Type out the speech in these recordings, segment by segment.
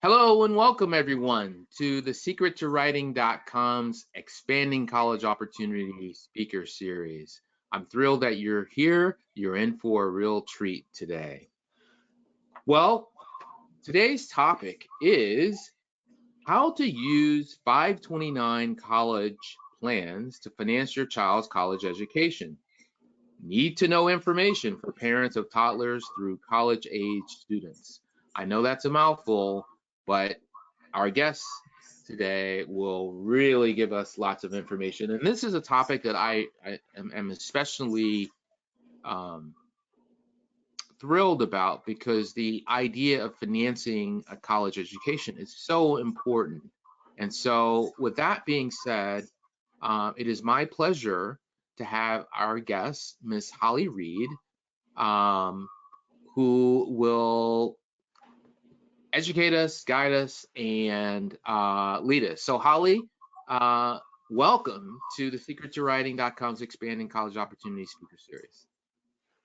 Hello and welcome everyone to the secrettowriting.com's Expanding College Opportunity Speaker Series. I'm thrilled that you're here. You're in for a real treat today. Well, today's topic is how to use 529 college plans to finance your child's college education. Need to know information for parents of toddlers through college-age students. I know that's a mouthful, but our guests today will really give us lots of information. And this is a topic that I am especially thrilled about because the idea of financing a college education is so important. And so with that being said, it is my pleasure to have our guest, Miss Holly Reed, who will educate us, guide us, and lead us. So Holly, welcome to the secrettowriting.com's Expanding College Opportunity Speaker Series.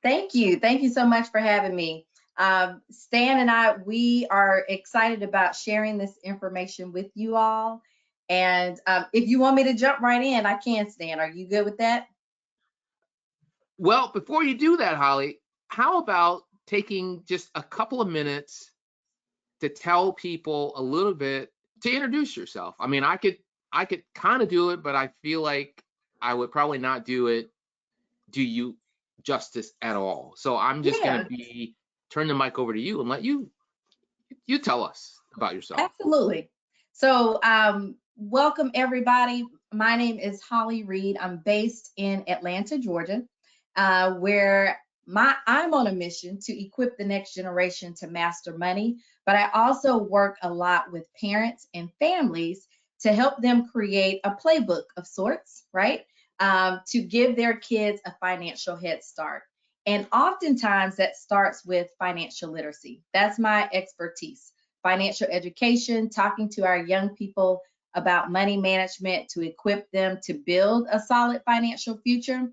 Thank you. Thank you so much for having me. Stan and I, we are excited about sharing this information with you all. And if you want me to jump right in, I can, Stan. Are you good with that? Well, before you do that, Holly, how about taking just a couple of minutes to tell people a little bit, to introduce yourself? I mean, I could kind of do it, but I feel like I would probably not do you justice at all. So I'm just going to turn the mic over to you and let you tell us about yourself. Absolutely. So welcome everybody. My name is Holly Reed. I'm based in Atlanta, Georgia, where I'm on a mission to equip the next generation to master money, but I also work a lot with parents and families to help them create a playbook of sorts, right? To give their kids a financial head start. And oftentimes that starts with financial literacy. That's my expertise. Financial education, talking to our young people about money management to equip them to build a solid financial future.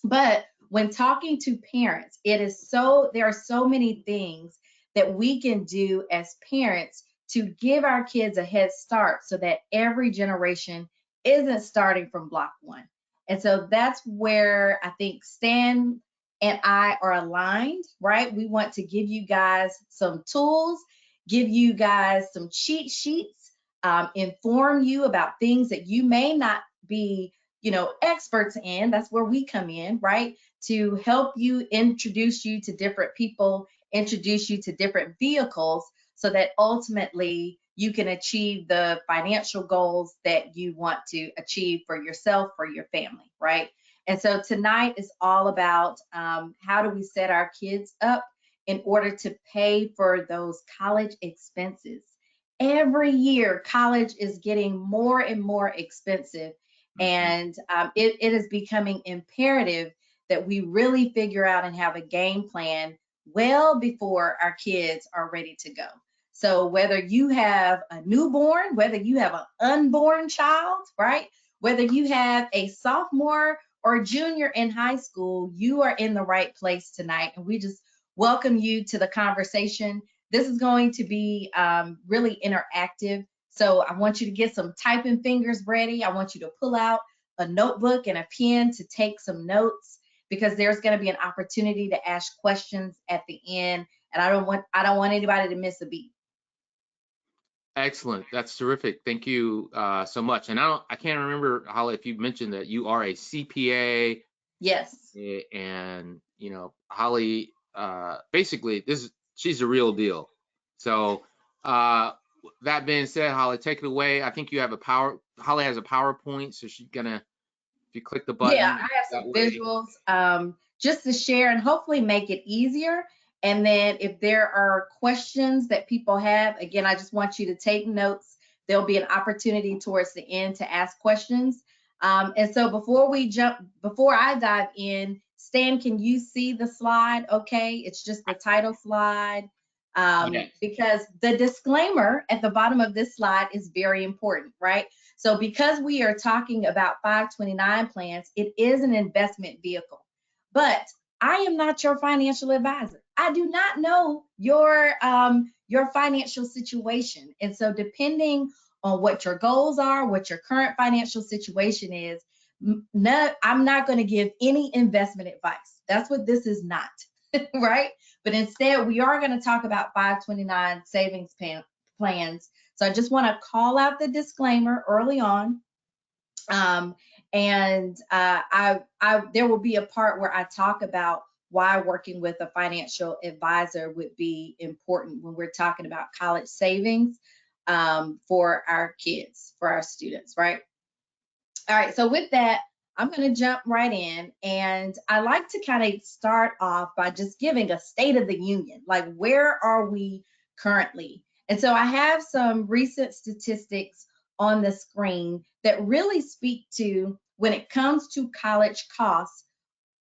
But when talking to parents, there are so many things that we can do as parents to give our kids a head start so that every generation isn't starting from block one. And so that's where I think Stan and I are aligned, right? We want to give you guys some tools, give you guys some cheat sheets, inform you about things that you may not be experts in. That's where we come in, right? To help you, introduce you to different people, introduce you to different vehicles so that ultimately you can achieve the financial goals that you want to achieve for yourself, for your family, right? And so tonight is all about how do we set our kids up in order to pay for those college expenses. Every year, college is getting more and more expensive. And it is becoming imperative that we really figure out and have a game plan well before our kids are ready to go. So whether you have a newborn, whether you have an unborn child, right? Whether you have a sophomore or junior in high school, you are in the right place tonight. And we just welcome you to the conversation. This is going to be really interactive. So I want you to get some typing fingers ready. I want you to pull out a notebook and a pen to take some notes because there's going to be an opportunity to ask questions at the end. And I don't want anybody to miss a beat. Excellent. That's terrific. Thank you so much. And I can't remember, Holly, if you mentioned that you are a CPA. Yes. And Holly, basically she's the real deal. So that being said, Holly, take it away. I think you have Holly has a PowerPoint, so she's gonna, if you click the button. Yeah, I have some visuals just to share and hopefully make it easier. And then if there are questions that people have, again, I just want you to take notes. There'll be an opportunity towards the end to ask questions. And so before I dive in, Stan, can you see the slide? Okay, it's just the title slide. Yes. Because the disclaimer at the bottom of this slide is very important, right? So because we are talking about 529 plans, it is an investment vehicle. But I am not your financial advisor. I do not know your financial situation. And so depending on what your goals are, what your current financial situation is, I'm not going to give any investment advice. That's what this is not, right? But instead, we are going to talk about 529 savings plans. So I just want to call out the disclaimer early on. There will be a part where I talk about why working with a financial advisor would be important when we're talking about college savings for our kids, for our students, right? All right, so with that, I'm going to jump right in, and I like to kind of start off by just giving a state of the union, like where are we currently? And so I have some recent statistics on the screen that really speak to when it comes to college costs,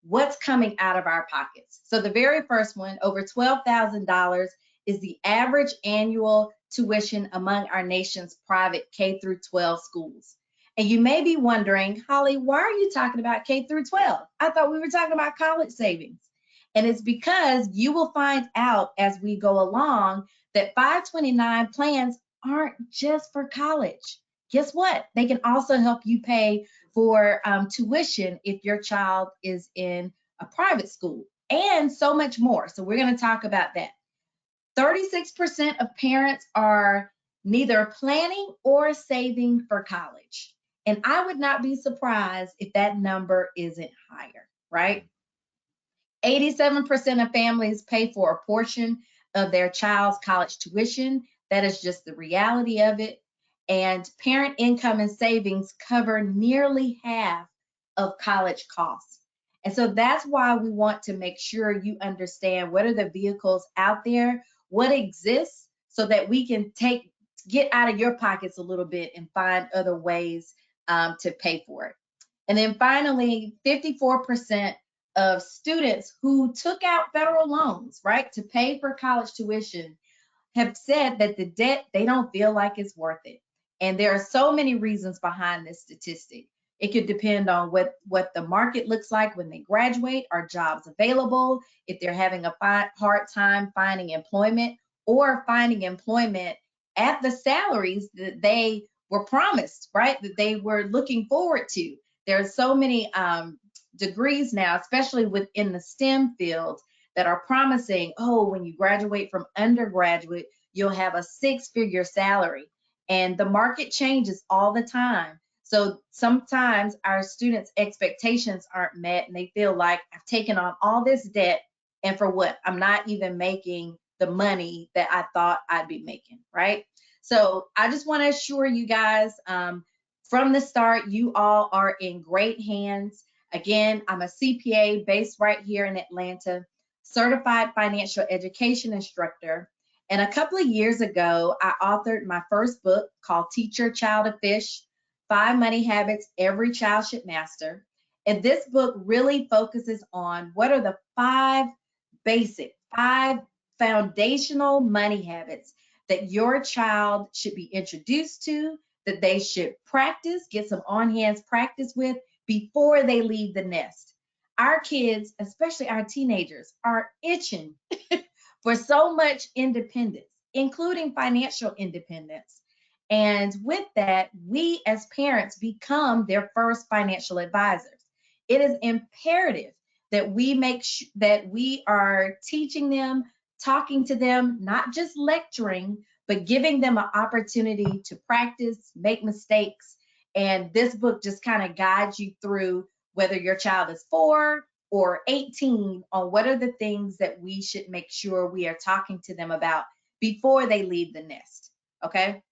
what's coming out of our pockets. So the very first one, over $12,000 is the average annual tuition among our nation's private K through 12 schools. And you may be wondering, Holly, why are you talking about K through 12? I thought we were talking about college savings. And it's because you will find out as we go along that 529 plans aren't just for college. Guess what? They can also help you pay for tuition if your child is in a private school, and so much more. So we're going to talk about that. 36% of parents are neither planning or saving for college. And I would not be surprised if that number isn't higher, right? 87% of families pay for a portion of their child's college tuition. That is just the reality of it. And parent income and savings cover nearly half of college costs. And so that's why we want to make sure you understand what are the vehicles out there, what exists, so that we can get out of your pockets a little bit and find other ways to pay for it. And then finally, 54% of students who took out federal loans, right, to pay for college tuition have said that the debt, they don't feel like it's worth it. And there are so many reasons behind this statistic. It could depend on what the market looks like when they graduate, are jobs available, if they're having a hard time finding employment, or finding employment at the salaries that they were promised, right, that they were looking forward to. There are so many degrees now, especially within the STEM fields, that are promising, oh, when you graduate from undergraduate, you'll have a six-figure salary. And the market changes all the time. So sometimes our students' expectations aren't met and they feel like I've taken on all this debt, and for what? I'm not even making the money that I thought I'd be making, right? So I just want to assure you guys from the start, you all are in great hands. Again, I'm a CPA based right here in Atlanta, certified financial education instructor. And a couple of years ago, I authored my first book called Teach Your Child to Fish, 5 Money Habits Every Child Should Master. And this book really focuses on what are the 5 foundational money habits that your child should be introduced to, that they should practice, get some on-hands practice with before they leave the nest. Our kids, especially our teenagers, are itching for so much independence, including financial independence. And with that, we as parents become their first financial advisors. It is imperative that we make sure that we are teaching them, talking to them, not just lecturing, but giving them an opportunity to practice, make mistakes. And this book just kind of guides you through whether your child is 4 or 18 on what are the things that we should make sure we are talking to them about before they leave the nest, okay?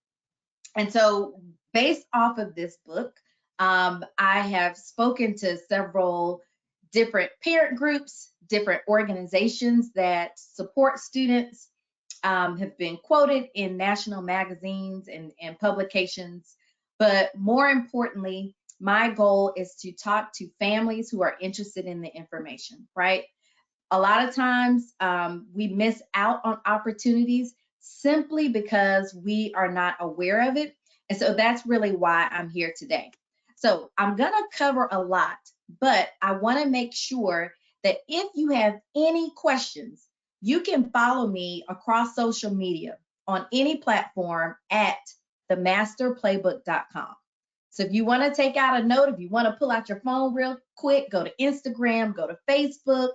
And so based off of this book, I have spoken to several different parent groups, different organizations that support students, have been quoted in national magazines and publications. But more importantly, my goal is to talk to families who are interested in the information, right? A lot of times we miss out on opportunities simply because we are not aware of it. And so that's really why I'm here today. So I'm going to cover a lot, but I want to make sure that if you have any questions, you can follow me across social media on any platform at themasterplaybook.com. So if you want to take out a note, if you want to pull out your phone real quick, go to Instagram, go to Facebook,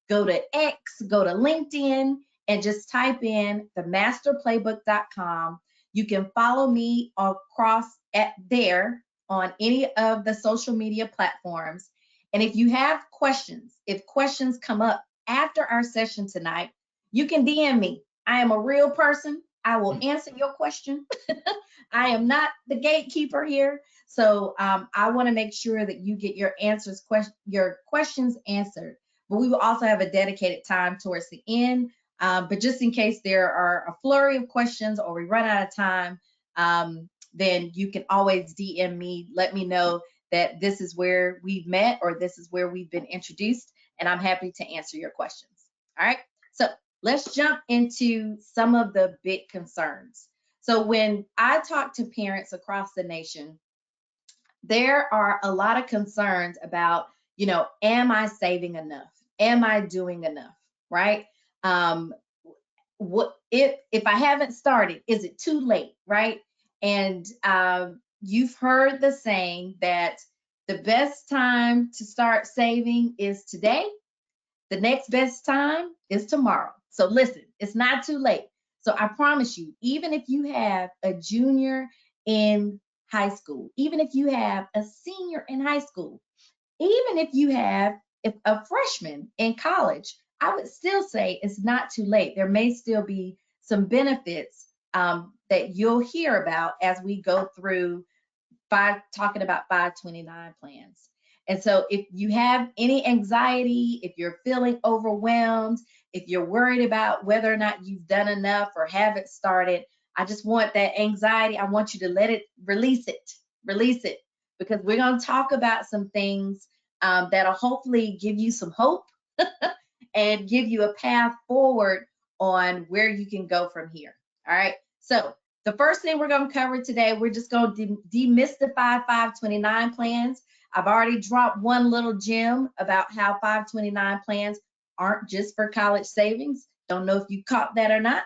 go to X, go to LinkedIn, and just type in themasterplaybook.com. You can follow me across at there on any of the social media platforms. And if you have questions, if questions come up after our session tonight, you can DM me. I am a real person. I will answer your question. I am not the gatekeeper here. So I want to make sure that you get your questions answered. But we will also have a dedicated time towards the end. But just in case there are a flurry of questions or we run out of time, then you can always DM me. Let me know that this is where we've met or this is where we've been introduced, and I'm happy to answer your questions. All right, so let's jump into some of the big concerns. So when I talk to parents across the nation, there are a lot of concerns about, am I saving enough? Am I doing enough? Right? What if I haven't started? Is it too late? Right? And you've heard the saying that the best time to start saving is today. The next best time is tomorrow. So listen, it's not too late. So I promise you, even if you have a junior in high school, even if you have a senior in high school, even if you have a freshman in college, I would still say it's not too late. There may still be some benefits that you'll hear about as we go through talking about 529 plans. And so if you have any anxiety, if you're feeling overwhelmed, if you're worried about whether or not you've done enough or haven't started, I just want that anxiety. I want you to release it, because we're going to talk about some things that'll hopefully give you some hope and give you a path forward on where you can go from here. All right. So the first thing we're going to cover today, we're just going to demystify 529 plans. I've already dropped one little gem about how 529 plans aren't just for college savings. Don't know if you caught that or not.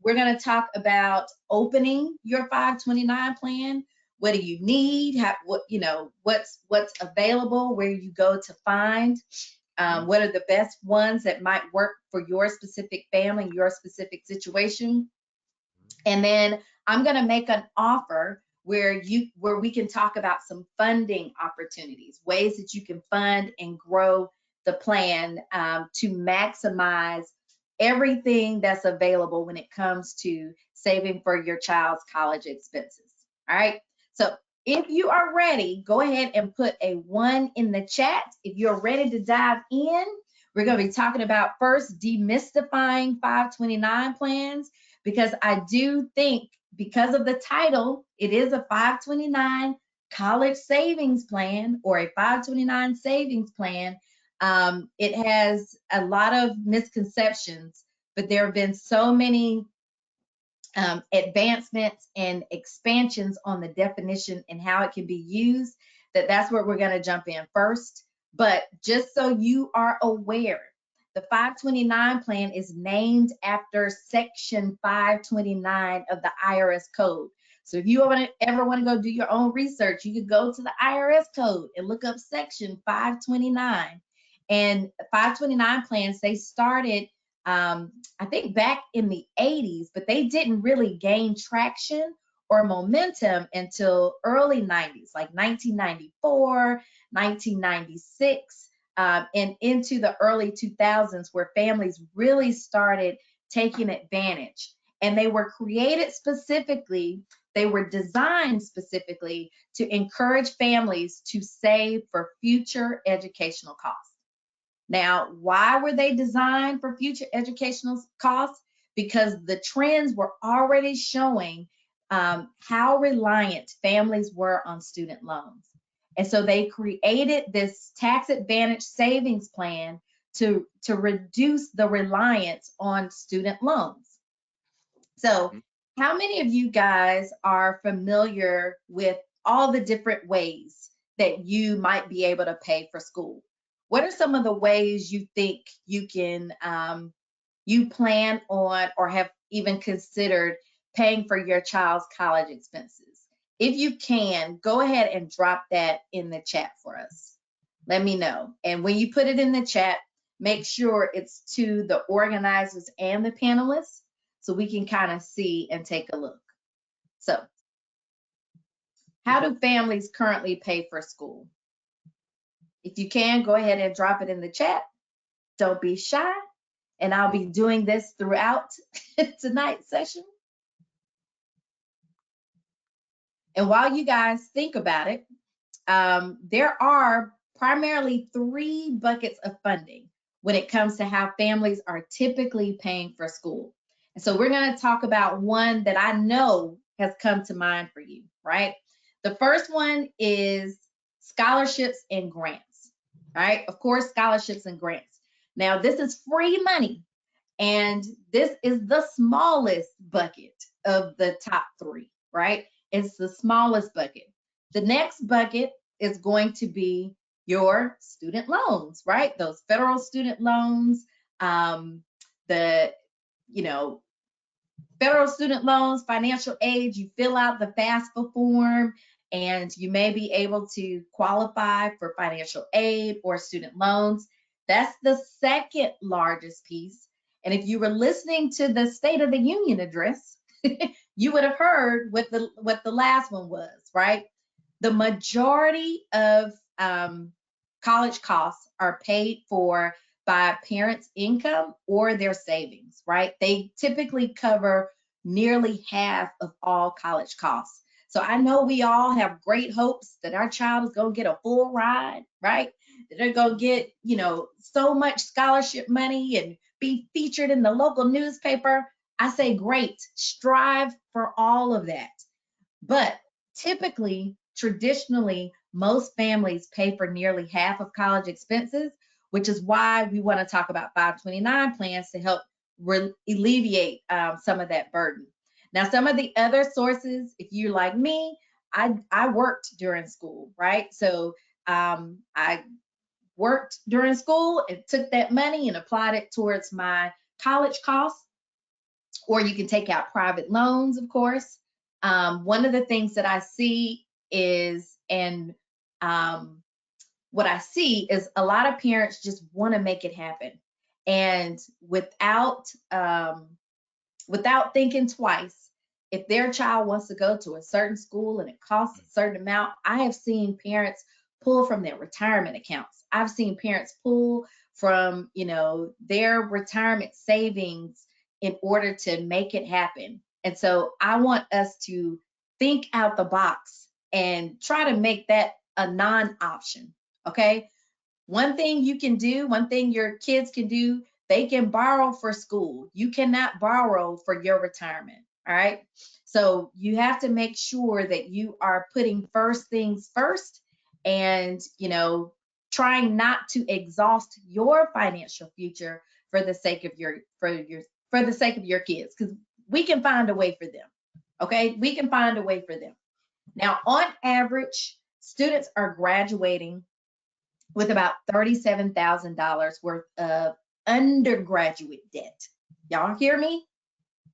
We're going to talk about opening your 529 plan. What do you need? What's available? Where you go to find? What are the best ones that might work for your specific family, your specific situation? And then I'm going to make an offer where we can talk about some funding opportunities, ways that you can fund and grow the plan to maximize everything that's available when it comes to saving for your child's college expenses. All right. So if you are ready, go ahead and put a 1 in the chat. If you're ready to dive in, we're going to be talking about first demystifying 529 plans, because I do think, because of the title, it is a 529 college savings plan or a 529 savings plan. It has a lot of misconceptions, but there have been so many advancements and expansions on the definition and how it can be used that's where we're going to jump in first. But just so you are aware, the 529 plan is named after Section 529 of the IRS code. So if you ever want to go do your own research, you could go to the IRS code and look up Section 529. And 529 plans, they started, I think, back in the 80s, but they didn't really gain traction or momentum until early 90s, like 1994, 1996. And into the early 2000s, where families really started taking advantage. And they were created specifically, they were designed specifically to encourage families to save for future educational costs. Now, why were they designed for future educational costs? Because the trends were already showing how reliant families were on student loans. And so they created this tax advantage savings plan to reduce the reliance on student loans. So how many of you guys are familiar with all the different ways that you might be able to pay for school? What are some of the ways you think you can you plan on or have even considered paying for your child's college expenses? If you can, go ahead and drop that in the chat for us. Let me know. And when you put it in the chat, make sure it's to the organizers and the panelists so we can kind of see and take a look. So, how do families currently pay for school? If you can, go ahead and drop it in the chat. Don't be shy. And I'll be doing this throughout tonight's session. And while you guys think about it, there are primarily 3 buckets of funding when it comes to how families are typically paying for school. And so we're going to talk about one that I know has come to mind for you, right? The first one is scholarships and grants, right? Of course, scholarships and grants. Now, this is free money, and this is the smallest bucket of the top 3, right? It's the smallest bucket. The next bucket is going to be your student loans, right? Those federal student loans, federal student loans, financial aid. You fill out the FAFSA form and you may be able to qualify for financial aid or student loans. That's the second largest piece. And if you were listening to the State of the Union address, you would have heard what the last one was, right? The majority of college costs are paid for by parents' income or their savings, right? They typically cover nearly half of all college costs. So I know we all have great hopes that our child is going to get a full ride, right? That they're going to get, so much scholarship money and be featured in the local newspaper. I say great, strive for all of that. But typically, traditionally, most families pay for nearly half of college expenses, which is why we want to talk about 529 plans to help alleviate some of that burden. Now, some of the other sources, if you're like me, I worked during school, right? So I worked during school and took that money and applied it towards my college costs. Or you can take out private loans, of course. One of the things that I see is, what I see is a lot of parents just want to make it happen. And without thinking twice, if their child wants to go to a certain school and it costs a certain amount, I have seen parents pull from their retirement accounts. I've seen parents pull from, their retirement savings in order to make it happen. And so I want us to think out the box and try to make that a non-option, okay? One thing your kids can do, they can borrow for school. You cannot borrow for your retirement, all right? So you have to make sure that you are putting first things first and, trying not to exhaust your financial future for the sake of your kids, because we can find a way for them, okay? We can find a way for them. Now, on average, students are graduating with about $37,000 worth of undergraduate debt. Y'all hear me?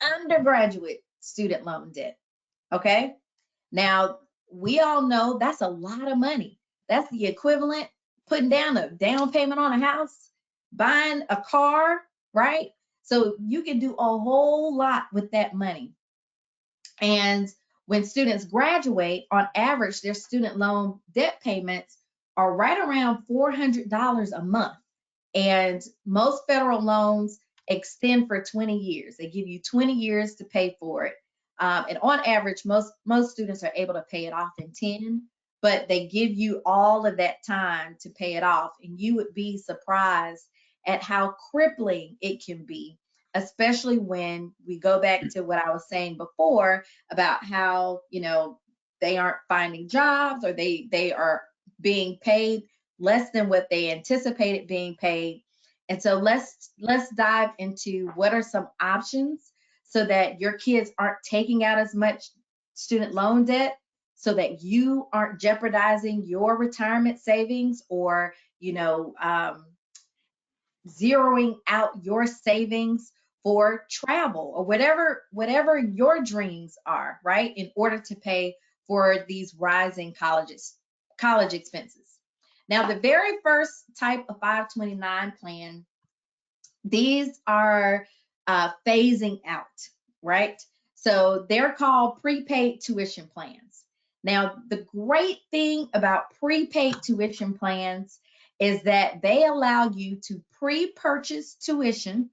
Undergraduate student loan debt, okay? Now, we all know that's a lot of money. That's the equivalent putting down a down payment on a house, buying a car, right? So you can do a whole lot with that money. And when students graduate, on average, their student loan debt payments are right around $400 a month. And most federal loans extend for 20 years. They give you 20 years to pay for it. And on average, most students are able to pay it off in 10, but they give you all of that time to pay it off. And you would be surprised at how crippling it can be, especially when we go back to what I was saying before about how, they aren't finding jobs, or they are being paid less than what they anticipated being paid. And so let's dive into what are some options so that your kids aren't taking out as much student loan debt, so that you aren't jeopardizing your retirement savings, or zeroing out your savings for travel or whatever your dreams are, right? In order to pay for these rising college expenses. Now, the very first type of 529 plan, these are phasing out, right? So they're called prepaid tuition plans. Now, the great thing about prepaid tuition plans is that they allow you to pre-purchase tuition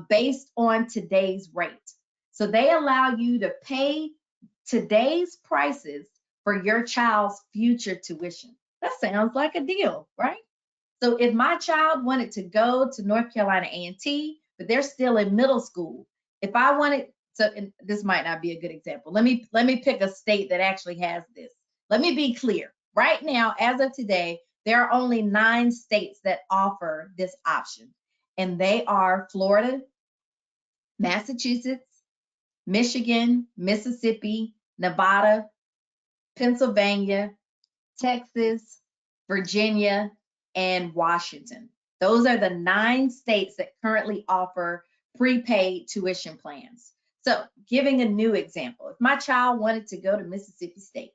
based on today's rate. So they allow you to pay today's prices for your child's future tuition. That sounds like a deal, right? So if my child wanted to go to North Carolina A&T, but they're still in middle school, if I wanted to, and this might not be a good example. Let me pick a state that actually has this. Let me be clear. Right now, as of today, there are only 9 states that offer this option, and they are Florida, Massachusetts, Michigan, Mississippi, Nevada, Pennsylvania, Texas, Virginia, and Washington. Those are the 9 states that currently offer prepaid tuition plans. So, giving a new example, if my child wanted to go to Mississippi State,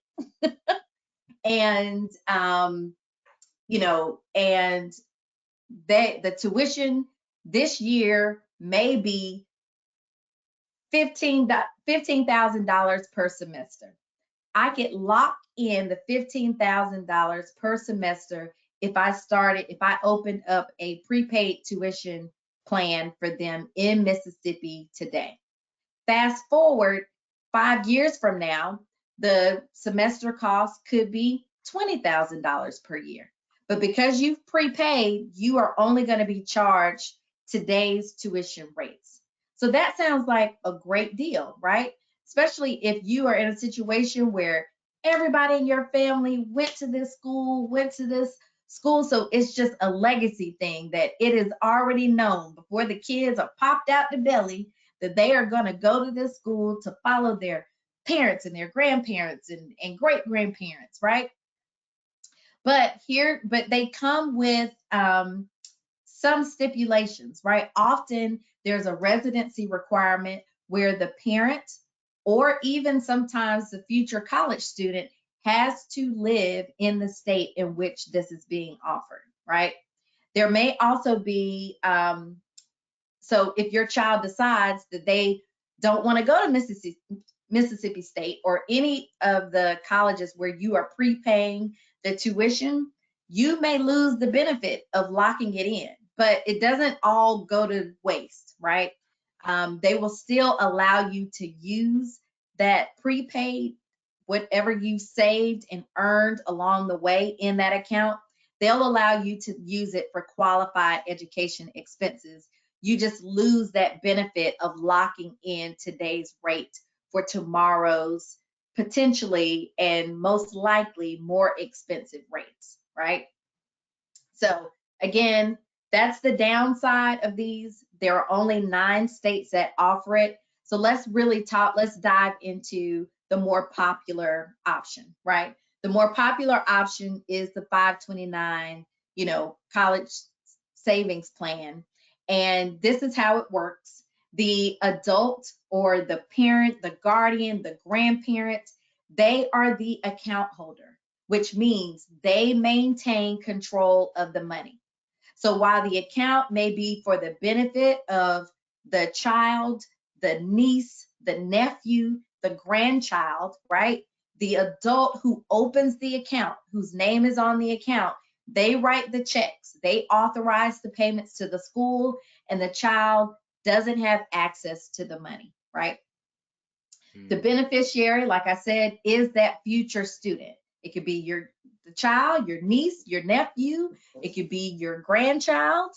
and and the tuition this year may be $15,000 per semester. I could lock in the $15,000 per semester if I opened up a prepaid tuition plan for them in Mississippi today. Fast forward 5 years from now, the semester cost could be $20,000 per year. But because you've prepaid, you are only going to be charged today's tuition rates. So that sounds like a great deal, right? Especially if you are in a situation where everybody in your family went to this school. So it's just a legacy thing that it is already known before the kids are popped out the belly that they are going to go to this school to follow their parents and their grandparents and great grandparents, right? But they come with some stipulations, right? Often there's a residency requirement where the parent or even sometimes the future college student has to live in the state in which this is being offered, right? There may also be, so if your child decides that they don't want to go to Mississippi State or any of the colleges where you are prepaying the tuition, you may lose the benefit of locking it in, but it doesn't all go to waste, right? They will still allow you to use that prepaid, whatever you saved and earned along the way in that account. They'll allow you to use it for qualified education expenses. You just lose that benefit of locking in today's rate for tomorrow's potentially and most likely more expensive rates, right? So again, that's the downside of these. There are only 9 states that offer it. So let's dive into the more popular option, right? The more popular option is the 529, college savings plan. And this is how it works. The adult or the parent, the guardian, the grandparent, they are the account holder, which means they maintain control of the money. So while the account may be for the benefit of the child, the niece, the nephew, the grandchild, right? The adult who opens the account, whose name is on the account, they write the checks, they authorize the payments to the school, and the child doesn't have access to the money, right? The beneficiary, like I said, is that future student. It could be the child, your niece, your nephew. It could be your grandchild.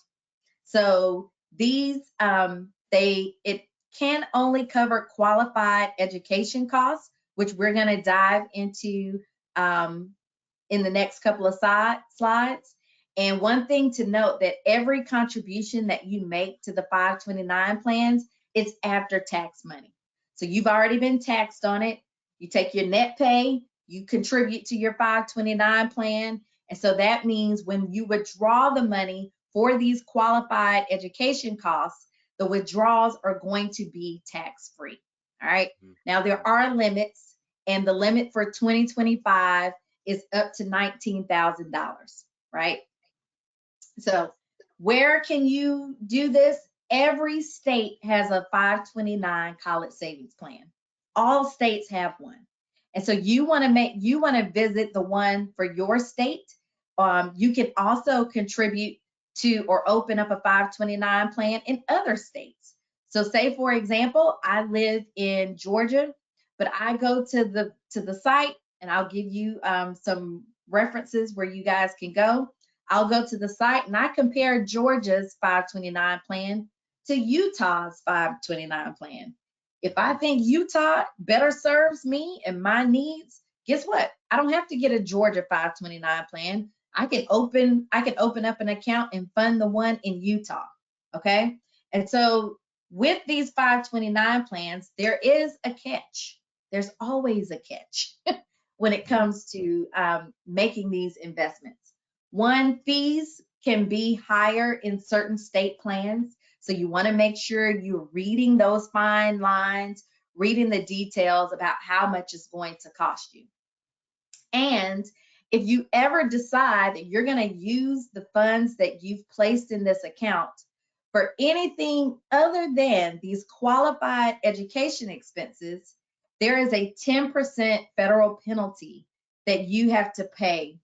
So these, it can only cover qualified education costs, which we're going to dive into in the next couple of slides. And one thing to note that every contribution that you make to the 529 plans is after tax money. So you've already been taxed on it. You take your net pay, you contribute to your 529 plan. And so that means when you withdraw the money for these qualified education costs, the withdrawals are going to be tax-free. All right. Mhm. Now there are limits, and the limit for 2025 is up to $19,000, right? So where can you do this? Every state has a 529 college savings plan. All states have one. And so you want to visit the one for your state. You can also contribute to or open up a 529 plan in other states. So say for example, I live in Georgia, but I go to the site, and I'll give you some references where you guys can go. I'll go to the site and I compare Georgia's 529 plan to Utah's 529 plan. If I think Utah better serves me and my needs, guess what? I don't have to get a Georgia 529 plan. I can open up an account and fund the one in Utah. Okay? And so with these 529 plans, there is a catch. There's always a catch when it comes to making these investments. One, fees can be higher in certain state plans. So you want to make sure you're reading those fine lines, reading the details about how much it's going to cost you. And if you ever decide that you're going to use the funds that you've placed in this account for anything other than these qualified education expenses, there is a 10% federal penalty that you have to pay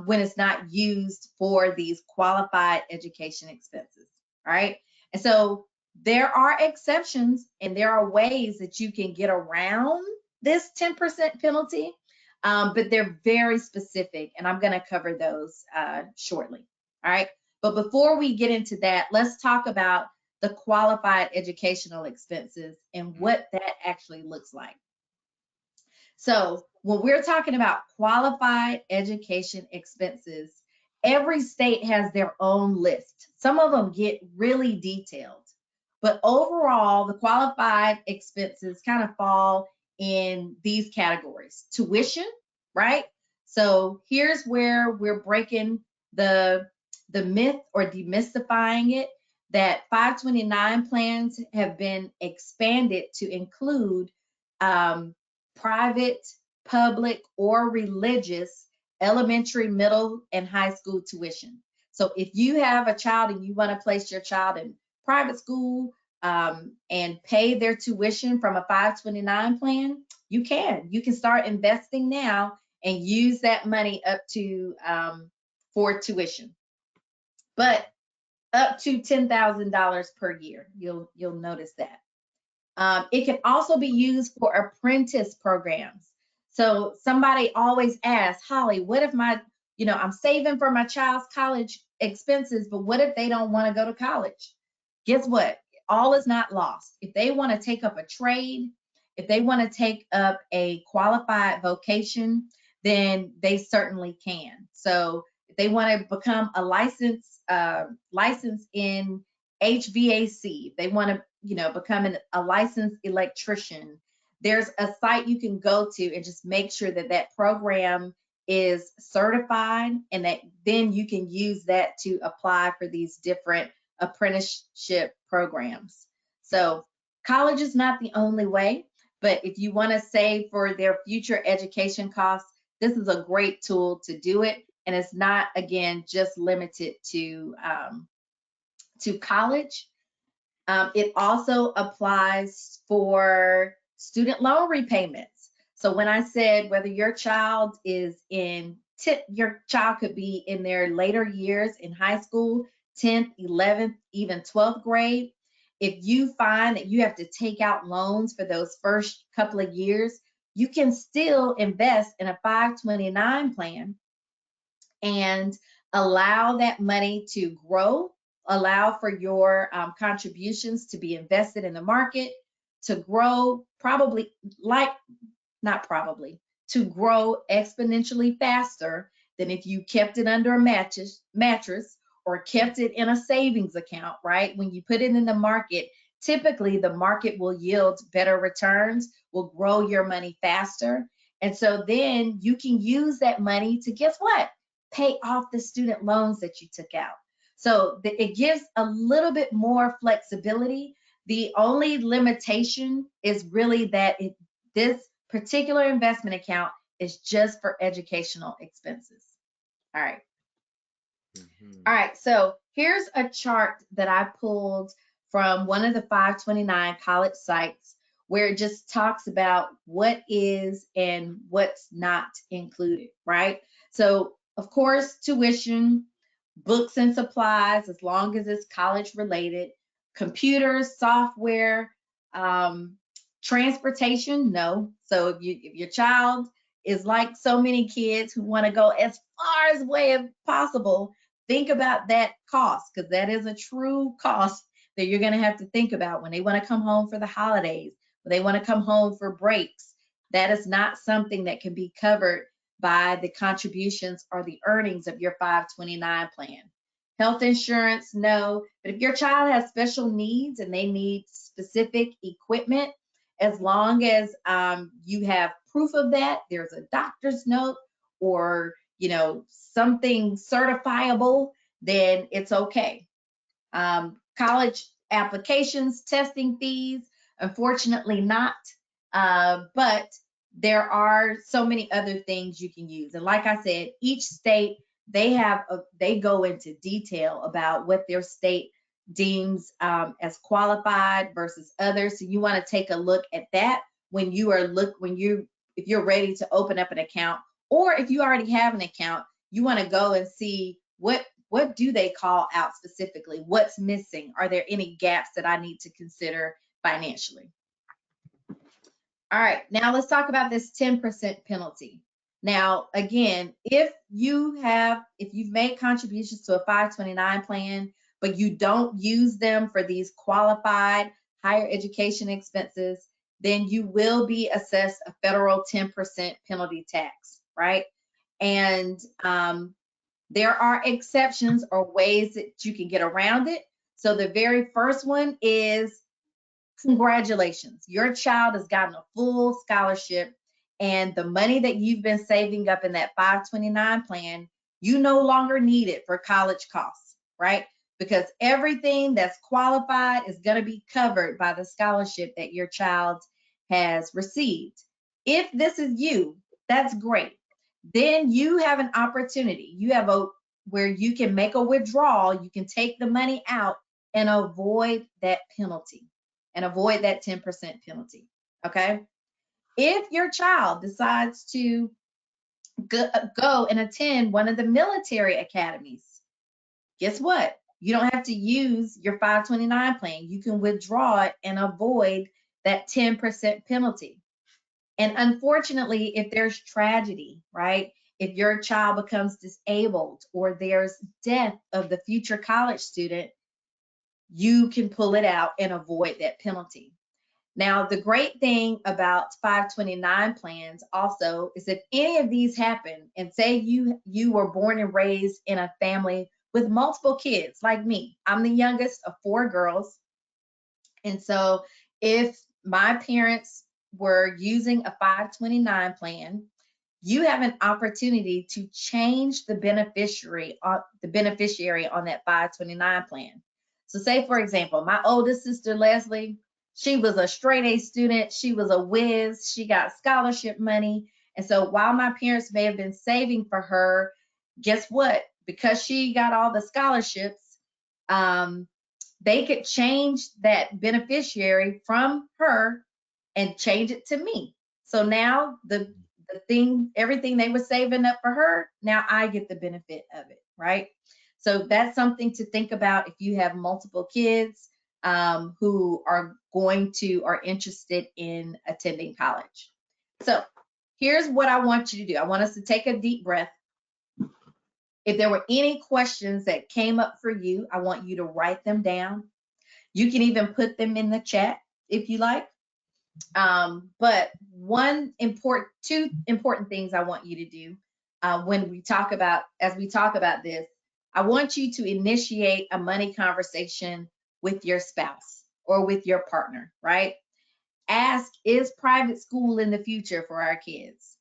when it's not used for these qualified education expenses, right? And so there are exceptions, and there are ways that you can get around this 10% penalty, but they're very specific, and I'm going to cover those shortly, all right? But before we get into that, let's talk about the qualified educational expenses and what that actually looks like. So when we're talking about qualified education expenses, every state has their own list. Some of them get really detailed, but overall, the qualified expenses kind of fall in these categories. Tuition, right? So here's where we're breaking the myth or demystifying it, that 529 plans have been expanded to include private, public, or religious elementary, middle, and high school tuition. So if you have a child and you want to place your child in private school and pay their tuition from a 529 plan, you can. You can start investing now and use that money up to for tuition, but up to $10,000 per year. You'll notice that. It can also be used for apprentice programs. So somebody always asks, Holly, what if I'm saving for my child's college expenses, but what if they don't want to go to college? Guess what? All is not lost. If they want to take up a trade, if they want to take up a qualified vocation, then they certainly can. So if they want to become a license in HVAC, if they want to become a licensed electrician, there's a site you can go to and just make sure that that program is certified, and that then you can use that to apply for these different apprenticeship programs. So college is not the only way, but if you want to save for their future education costs, this is a great tool to do it. And it's not, again, just limited to college. It also applies for student loan repayments. So when I said whether your child is your child could be in their later years in high school, 10th, 11th, even 12th grade. If you find that you have to take out loans for those first couple of years, you can still invest in a 529 plan and allow that money to grow, allow for your contributions to be invested in the market, to grow to grow exponentially faster than if you kept it under a mattress or kept it in a savings account, right? When you put it in the market, typically the market will yield better returns, will grow your money faster. And so then you can use that money to, guess what? Pay off the student loans that you took out. So it gives a little bit more flexibility. The only limitation is really that this particular investment account is just for educational expenses. All right. All right, so here's a chart that I pulled from one of the 529 college sites where it just talks about what is and what's not included, right? So, of course, tuition, books and supplies, as long as it's college related, computers, software, transportation, no. So if your child is like so many kids who want to go as far away as possible, think about that cost, because that is a true cost that you're going to have to think about when they want to come home for the holidays, when they want to come home for breaks. That is not something that can be covered by the contributions or the earnings of your 529 plan. Health insurance, no. But if your child has special needs and they need specific equipment, as long as you have proof of that, there's a doctor's note or something certifiable, then it's okay. College applications, testing fees, unfortunately not, but there are so many other things you can use. And like I said, each state, they go into detail about what their state deems as qualified versus others. So you want to take a look at that when if you're ready to open up an account, or if you already have an account, you want to go and see what do they call out specifically? What's missing? Are there any gaps that I need to consider financially? All right, now let's talk about this 10% penalty. Now, again, if you've made contributions to a 529 plan, but you don't use them for these qualified higher education expenses, then you will be assessed a federal 10% penalty tax, right? And there are exceptions or ways that you can get around it. So the very first one is, congratulations, your child has gotten a full scholarship, and the money that you've been saving up in that 529 plan, you no longer need it for college costs, right? Because everything that's qualified is going to be covered by the scholarship that your child has received. If this is you, that's great. Then you have an opportunity. Where you can make a withdrawal, you can take the money out and avoid that penalty and avoid that 10% penalty, okay? If your child decides to go and attend one of the military academies, guess what? You don't have to use your 529 plan. You can withdraw it and avoid that 10% penalty. And unfortunately, if there's tragedy, right? If your child becomes disabled or there's death of the future college student, you can pull it out and avoid that penalty. Now, the great thing about 529 plans also is if any of these happen, and say you were born and raised in a family with multiple kids like me, I'm the youngest of 4 girls. And so if my parents were using a 529 plan, you have an opportunity to change the beneficiary on that 529 plan. So say, for example, my oldest sister, Leslie, she was a straight A student. She was a whiz. She got scholarship money. And so while my parents may have been saving for her, guess what? Because she got all the scholarships, they could change that beneficiary from her and change it to me. So now everything they were saving up for her, now I get the benefit of it, right? So that's something to think about if you have multiple kids who are interested in attending college. So here's what I want you to do. I want us to take a deep breath. If there were any questions that came up for you, I want you to write them down. You can even put them in the chat if you like. But two important things I want you to do as we talk about this, I want you to initiate a money conversation with your spouse or with your partner, right? Ask, is private school in the future for our kids?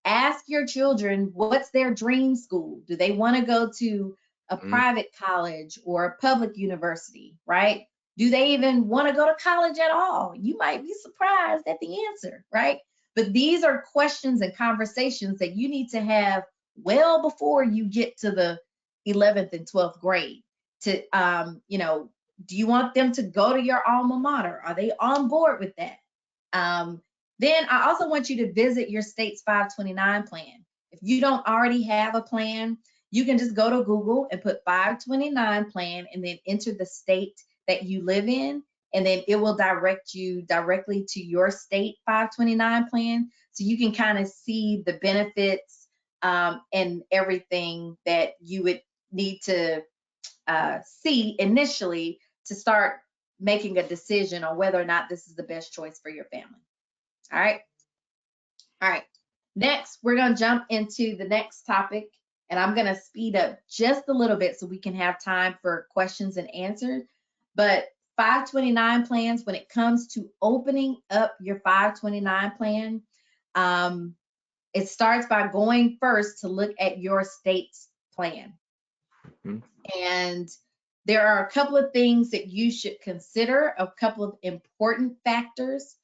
Ask your children, what's their dream school? Do they want to go to a private college or a public university, right? Do they even want to go to college at all? You might be surprised at the answer, right? But these are questions and conversations that you need to have well before you get to the 11th and 12th grade. To, do you want them to go to your alma mater? Are they on board with that? Then I also want you to visit your state's 529 plan. If you don't already have a plan, you can just go to Google and put 529 plan and then enter the state that you live in, and then it will direct you directly to your state 529 plan. So you can kind of see the benefits and everything that you would need to see initially to start making a decision on whether or not this is the best choice for your family. All right. All right. Next, we're going to jump into the next topic, and I'm going to speed up just a little bit so we can have time for questions and answers. But 529 plans, when it comes to opening up your 529 plan, it starts by going first to look at your state's plan. And there are a couple of things that you should consider, a couple of important factors.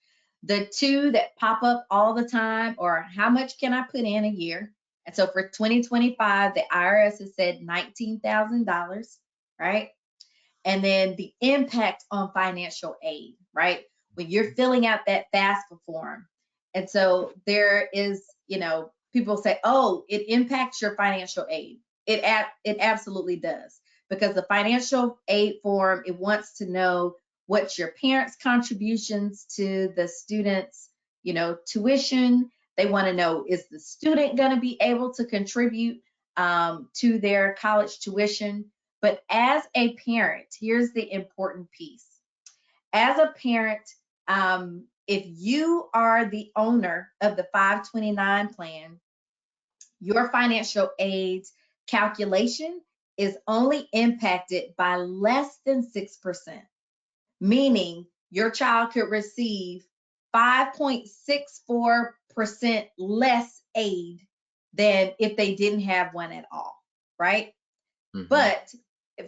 The two that pop up all the time are how much can I put in a year? And so for 2025, the IRS has said $19,000, right? And then the impact on financial aid, right? When you're filling out that FAFSA form. And so there is, people say, oh, it impacts your financial aid. It absolutely does, because the financial aid form, it wants to know what's your parents' contributions to the student's, tuition. They want to know, is the student going to be able to contribute to their college tuition? But as a parent, here's the important piece. As a parent, if you are the owner of the 529 plan, your financial aid calculation is only impacted by less than 6%, meaning your child could receive 5.64% less aid than if they didn't have one at all, right? But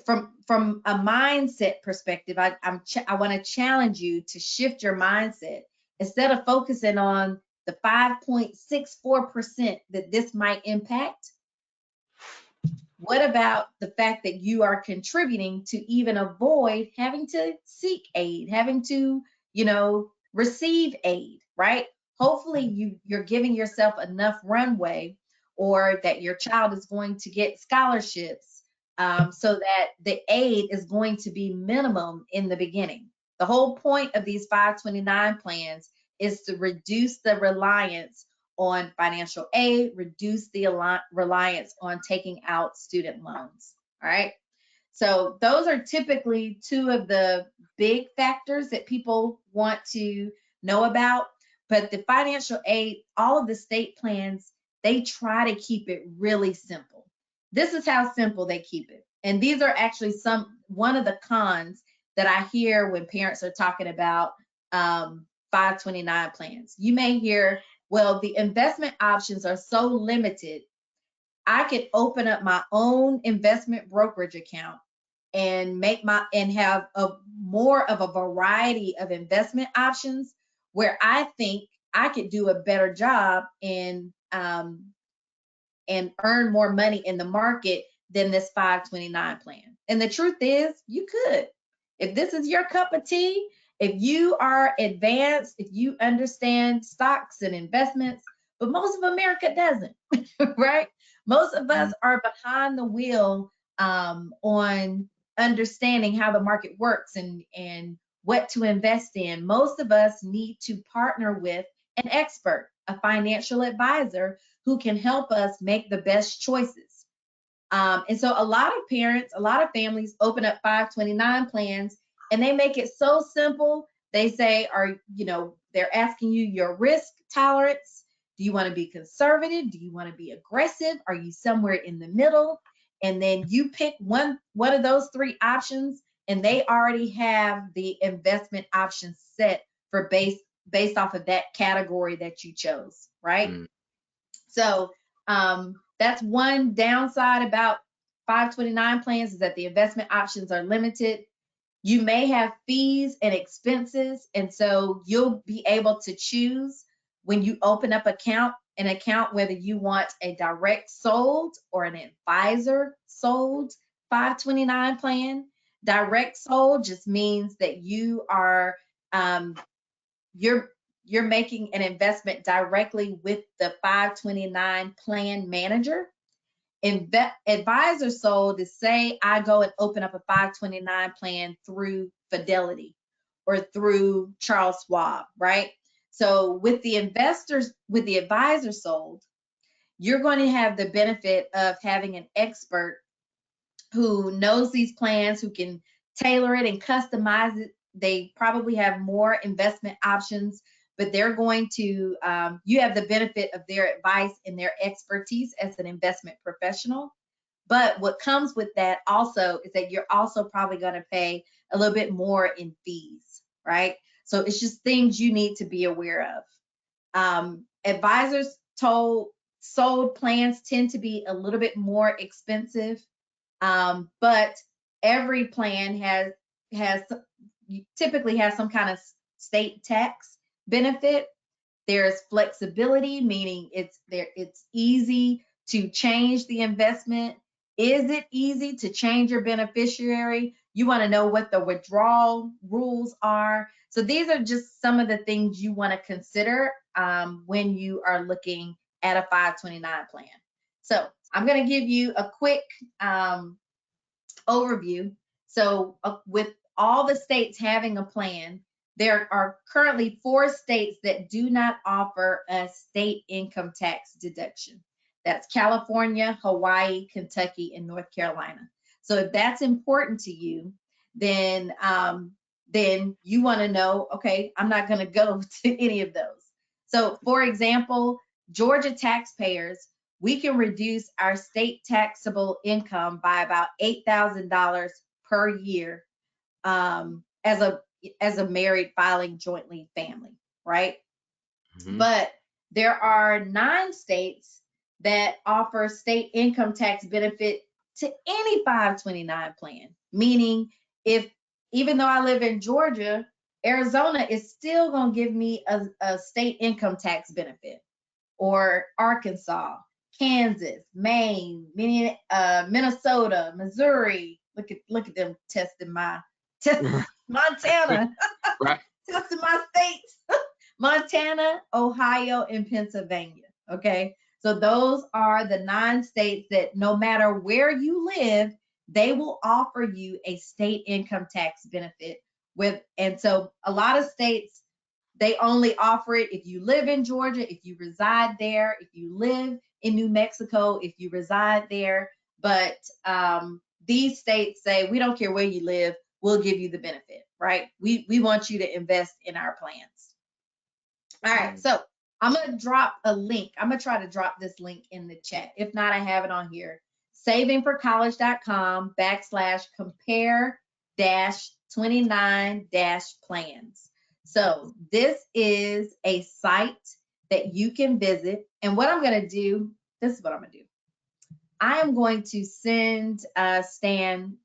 from a mindset perspective, I want to challenge you to shift your mindset. Instead of focusing on the 5.64% that this might impact, what about the fact that you are contributing to even avoid having to seek aid, having to, receive aid, right? Hopefully you're giving yourself enough runway, or that your child is going to get scholarships so that the aid is going to be minimum in the beginning. The whole point of these 529 plans is to reduce the reliance on financial aid, reduce the reliance on taking out student loans. All right. So those are typically two of the big factors that people want to know about. But the financial aid, all of the state plans, they try to keep it really simple. This is how simple they keep it. And these are actually one of the cons that I hear when parents are talking about 529 plans. You may hear, well, the investment options are so limited. I could open up my own investment brokerage account and have more of a variety of investment options where I think I could do a better job and earn more money in the market than this 529 plan. And the truth is, you could. If this is your cup of tea, if you are advanced, if you understand stocks and investments, but most of America doesn't, right? Most of us are behind the wheel on understanding how the market works and what to invest in. Most of us need to partner with an expert, a financial advisor who can help us make the best choices. And so a lot of parents, a lot of families open up 529 plans and they make it so simple. They say, they're asking you your risk tolerance. Do you want to be conservative? Do you want to be aggressive? Are you somewhere in the middle? And then you pick one of those three options, and they already have the investment options set for based off of that category that you chose, right? So that's one downside about 529 plans is that the investment options are limited. You may have fees and expenses, and so you'll be able to choose when you open up an account whether you want a direct sold or an advisor sold 529 plan. Direct sold just means that you are you're making an investment directly with the 529 plan manager. Advisor sold is, say I go and open up a 529 plan through Fidelity or through Charles Schwab, right? So with the advisor sold, you're going to have the benefit of having an expert who knows these plans, who can tailor it and customize it. They probably have more investment options, but they're going to, you have the benefit of their advice and their expertise as an investment professional. But what comes with that also is that you're also probably going to pay a little bit more in fees, right? So it's just things you need to be aware of. Advisors sold plans tend to be a little bit more expensive, but every plan typically has some kind of state tax benefit. There's flexibility, meaning it's easy to change the investment. Is it easy to change your beneficiary? You want to know what the withdrawal rules are. So these are just some of the things you want to consider when you are looking at a 529 plan. So I'm going to give you a quick overview. So with all the states having a plan, there are currently 4 states that do not offer a state income tax deduction. That's California, Hawaii, Kentucky, and North Carolina. So if that's important to you, then you want to know, okay, I'm not going to go to any of those. So for example, Georgia taxpayers, we can reduce our state taxable income by about $8,000 per year as a married filing jointly family, right? Mm-hmm. But there are 9 states that offer state income tax benefit to any 529 plan, meaning even though I live in Georgia, Arizona is still going to give me a state income tax benefit, or Arkansas, Kansas, Maine, Minnesota, Missouri. Look at them testing Montana, right? Testing my states. Montana, Ohio, and Pennsylvania. Okay, so those are the 9 states that no matter where you live, they will offer you a state income tax benefit and so a lot of states, they only offer it if you live in Georgia, if you reside there, if you live in New Mexico, if you reside there. But these states say, we don't care where you live, we'll give you the benefit, right? We want you to invest in our plans. All right, so I'm going to drop a link. I'm going to try to drop this link in the chat. If not, I have it on here. savingforcollege.com/compare-29-plans. So this is a site that you can visit. And what I'm going to do, this is what I'm going to do. I am going to send Stan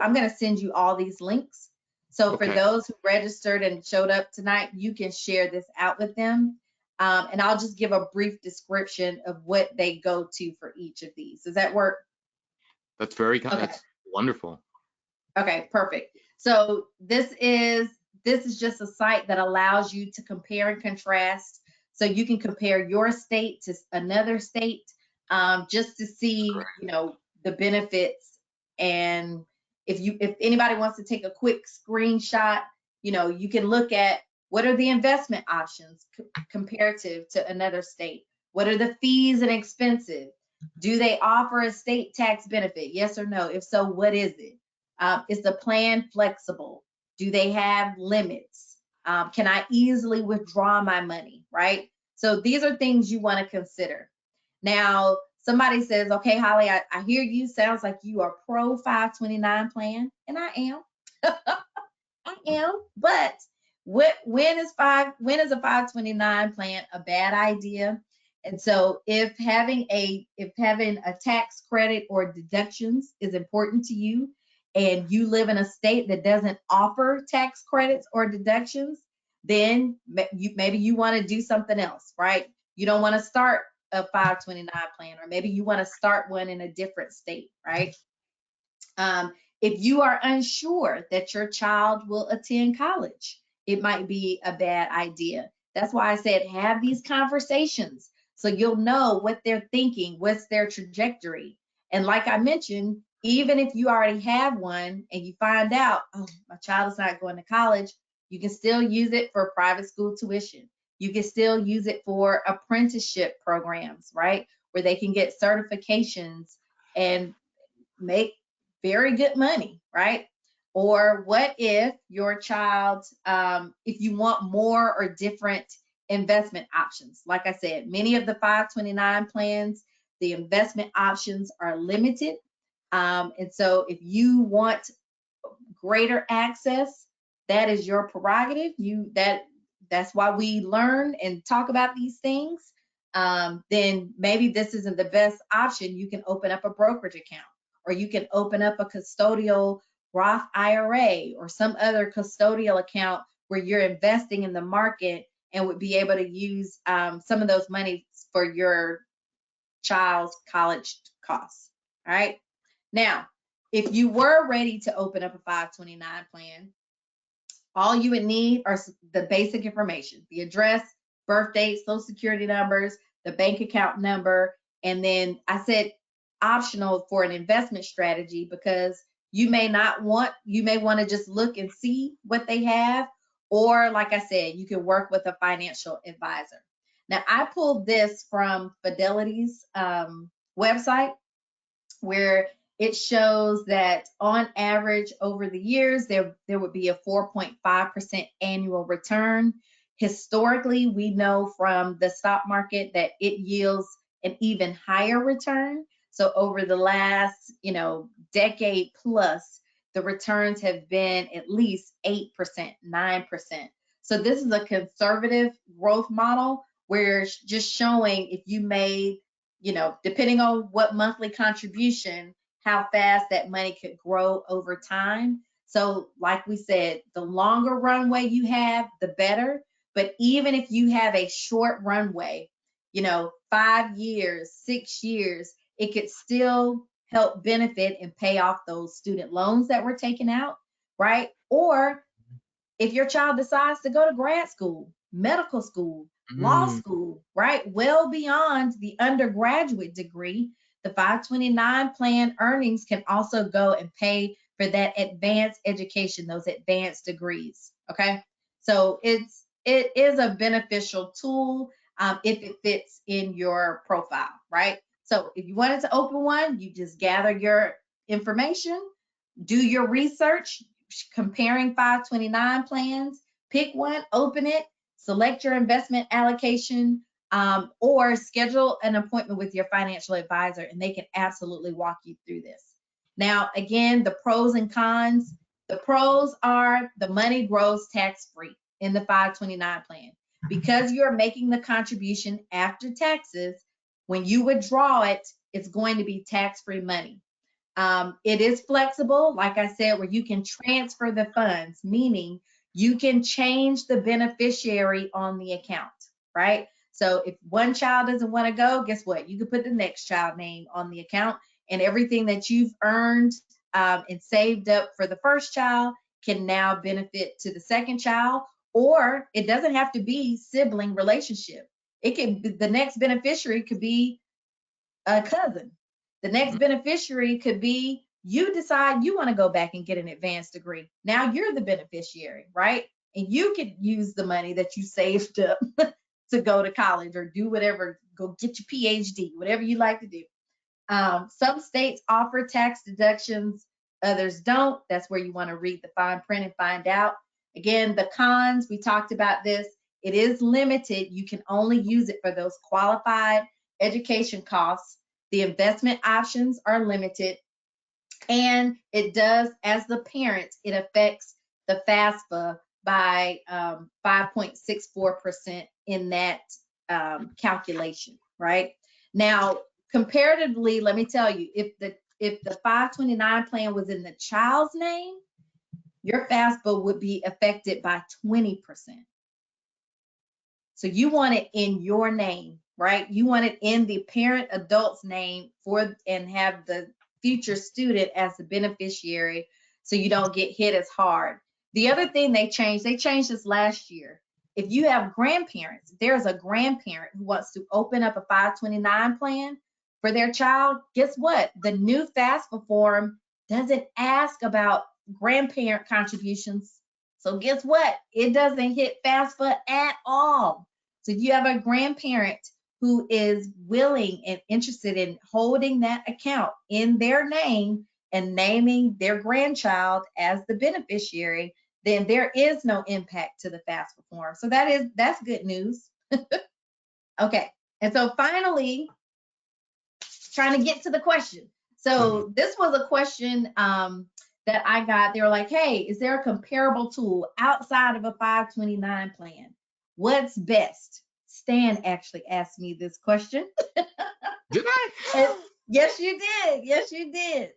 I'm going to send you all these links. So for those who registered and showed up tonight, you can share this out with them. And I'll just give a brief description of what they go to for each of these. Does that work? That's that's wonderful. Okay, perfect. So this is just a site that allows you to compare and contrast. So you can compare your state to another state, just to see, the benefits. And if anybody wants to take a quick screenshot, you can look at what are the investment options comparative to another state. What are the fees and expenses? Do they offer a state tax benefit? Yes or no? If so, what is it? Is the plan flexible? Do they have limits? Can I easily withdraw my money, right? So these are things you want to consider. Now, somebody says, okay, Holly, I hear you. Sounds like you are pro 529 plan. And I am. I am. But when is a 529 plan a bad idea? And so if having a tax credit or deductions is important to you, and you live in a state that doesn't offer tax credits or deductions, then maybe you want to do something else, right? You don't want to start a 529 plan, or maybe you want to start one in a different state, right? If you are unsure that your child will attend college, it might be a bad idea. That's why I said have these conversations so you'll know what they're thinking, what's their trajectory. And like I mentioned, even if you already have one and you find out, oh, my child is not going to college, you can still use it for private school tuition. You can still use it for apprenticeship programs, right? Where they can get certifications and make very good money, right? Or what if your child, if you want more or different investment options? Like I said, many of the 529 plans, the investment options are limited. And so if you want greater access, that is your prerogative. That's why we learn and talk about these things. Then maybe this isn't the best option. You can open up a brokerage account, or you can open up a custodial Roth IRA or some other custodial account where you're investing in the market and would be able to use some of those monies for your child's college costs. All right. Now, if you were ready to open up a 529 plan, all you would need are the basic information: the address, birth date, social security numbers, the bank account number, and then I said optional for an investment strategy, because you may want to just look and see what they have, or like I said, you can work with a financial advisor. Now, I pulled this from Fidelity's website, where it shows that on average over the years, there would be a 4.5% annual return. Historically, we know from the stock market that it yields an even higher return. So over the last, decade plus, the returns have been at least 8%, 9%. So this is a conservative growth model where it's just showing if you made, depending on what monthly contribution, how fast that money could grow over time. So like we said, the longer runway you have, the better. But even if you have a short runway, 5 years, 6 years, it could still help benefit and pay off those student loans that were taken out, right? Or if your child decides to go to grad school, medical school, law school, right? Well beyond the undergraduate degree, the 529 plan earnings can also go and pay for that advanced education, those advanced degrees, okay? So it is a beneficial tool if it fits in your profile, right? So if you wanted to open one, you just gather your information, do your research, comparing 529 plans, pick one, open it, select your investment allocation, or schedule an appointment with your financial advisor, and they can absolutely walk you through this. Now, again, the pros and cons. The pros are the money grows tax-free in the 529 plan. Because you're making the contribution after taxes, when you withdraw it, it's going to be tax-free money. It is flexible, like I said, where you can transfer the funds, meaning you can change the beneficiary on the account, right? So if one child doesn't want to go, guess what? You can put the next child name on the account, and everything that you've earned and saved up for the first child can now benefit to the second child. Or it doesn't have to be sibling relationship. It can be, the next beneficiary could be a cousin. The next beneficiary could be you decide you want to go back and get an advanced degree. Now you're the beneficiary, right? And you could use the money that you saved up to go to college or do whatever, go get your PhD, whatever you like to do. Some states offer tax deductions, others don't. That's where you want to read the fine print and find out. Again, the cons, we talked about this. It is limited. You can only use it for those qualified education costs. The investment options are limited. And it does, as the parent, it affects the FAFSA by 5.64% in that calculation. right? Now, comparatively, let me tell you, if the 529 plan was in the child's name, your FAFSA would be affected by 20%. So you want it in your name, right? You want it in the parent adult's name and have the future student as the beneficiary so you don't get hit as hard. The other thing they changed this last year. If you have grandparents, there's a grandparent who wants to open up a 529 plan for their child, guess what? The new FAFSA form doesn't ask about grandparent contributions. So guess what? It doesn't hit FAFSA at all. So if you have a grandparent who is willing and interested in holding that account in their name and naming their grandchild as the beneficiary, then there is no impact to the FAFSA form. So that's good news. Okay, and so finally, trying to get to the question. So this was a question that I got. They were like, hey, is there a comparable tool outside of a 529 plan? What's best? Stan actually asked me this question. Did I? Yes, you did. Yes, you did.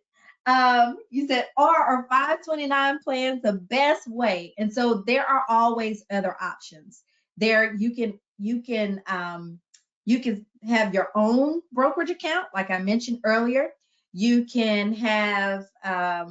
You said, are 529 plans the best way? And so there are always other options. There you can have your own brokerage account, like I mentioned earlier. You can have a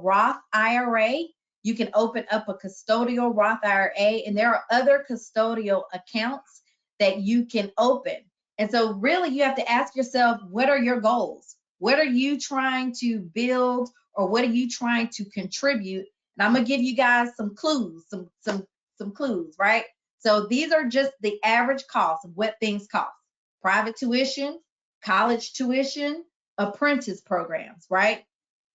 Roth IRA. You can open up a custodial Roth IRA, and there are other custodial accounts that you can open. And so really you have to ask yourself, what are your goals? What are you trying to build, or what are you trying to contribute? And I'm gonna give you guys some clues, some clues, right? So these are just the average cost of what things cost. Private tuition, college tuition, apprentice programs, right?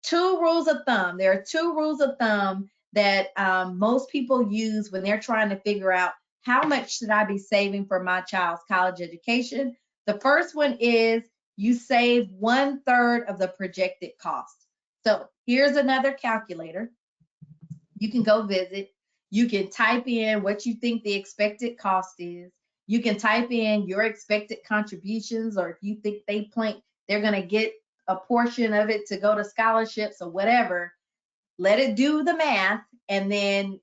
Two rules of thumb. There are two rules of thumb that most people use when they're trying to figure out how much should I be saving for my child's college education. The first one is you save 1/3 of the projected cost. So here's another calculator. You can go visit. You can type in what you think the expected cost is. You can type in your expected contributions, or if you think they're going to get a portion of it to go to scholarships or whatever. Let it do the math, and then